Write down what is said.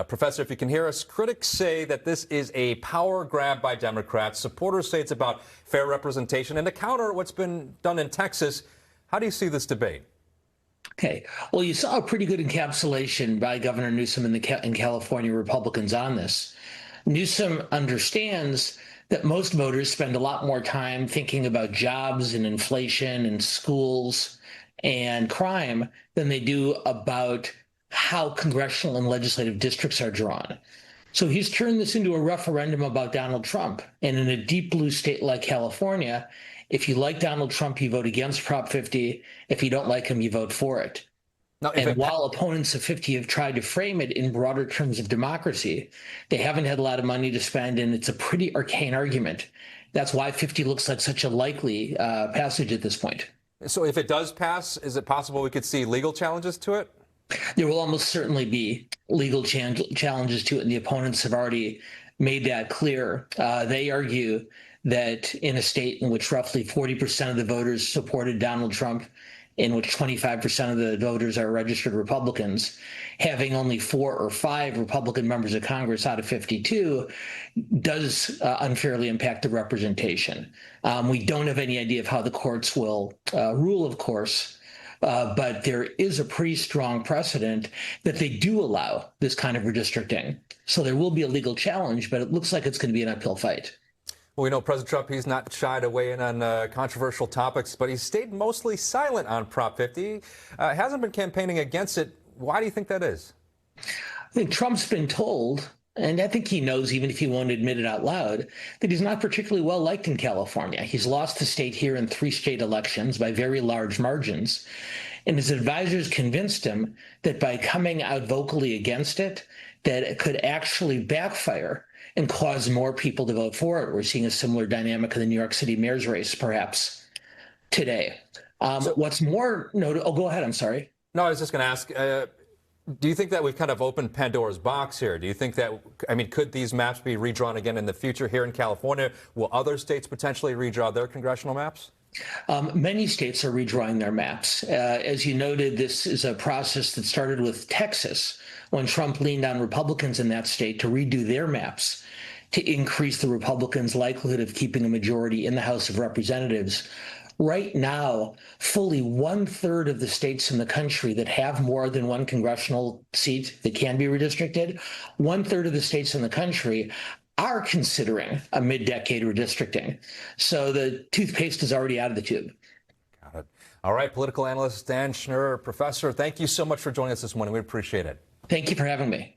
Professor, if you can hear us, critics say that this is a power grab by Democrats. Supporters say it's about fair representation. And to counter what's been done in Texas, how do you see this debate? Okay. Well, you saw a pretty good encapsulation by Governor Newsom and in California Republicans on this. Newsom understands that most voters spend a lot more time thinking about jobs and inflation and schools and crime than they do about how congressional and legislative districts are drawn. So he's turned this into a referendum about Donald Trump. And in a deep blue state like California, if you like Donald Trump, you vote against Prop 50. If you don't like him, you vote for it. Now, and while opponents of 50 have tried to frame it in broader terms of democracy, they haven't had a lot of money to spend, and it's a pretty arcane argument. That's why 50 looks like such a likely passage at this point. So if it does pass, is it possible we could see legal challenges to it? There will almost certainly be legal challenges to it, and the opponents have already made that clear. They argue that in a state in which roughly 40% of the voters supported Donald Trump, in which 25% of the voters are registered Republicans, having only 4 or 5 Republican members of Congress out of 52 does unfairly impact the representation. We don't have any idea of how the courts will rule, of course, but there is a pretty strong precedent that they do allow this kind of redistricting. So there will be a legal challenge, but it looks like it's going to be an uphill fight. Well, we know President Trump, he's not shied away in on controversial topics, but he's stayed mostly silent on Prop 50. Hasn't been campaigning against it. Why do you think that is? I think Trump's been told, and I think he knows, even if he won't admit it out loud, that he's not particularly well liked in California. He's lost the state here in 3 state elections by very large margins. And his advisors convinced him that by coming out vocally against it, that it could actually backfire and cause more people to vote for it. We're seeing a similar dynamic in the New York City mayor's race, perhaps, today. What's more notable? Oh, go ahead. I'm sorry. No, I was just going to ask, do you think that we've kind of opened Pandora's box here? Do you think that, I mean, could these maps be redrawn again in the future here in California? Will other states potentially redraw their congressional maps? Many states are redrawing their maps. As you noted, this is a process that started with Texas, when Trump leaned on Republicans in that state to redo their maps to increase the Republicans' likelihood of keeping a majority in the House of Representatives. Right now, fully 1/3 of the states in the country that have more than 1 congressional seat that can be redistricted, 1/3 of the states in the country are considering a mid-decade redistricting. So the toothpaste is already out of the tube. Got it. All right, political analyst Dan Schnur. Professor, thank you so much for joining us this morning. We appreciate it. Thank you for having me.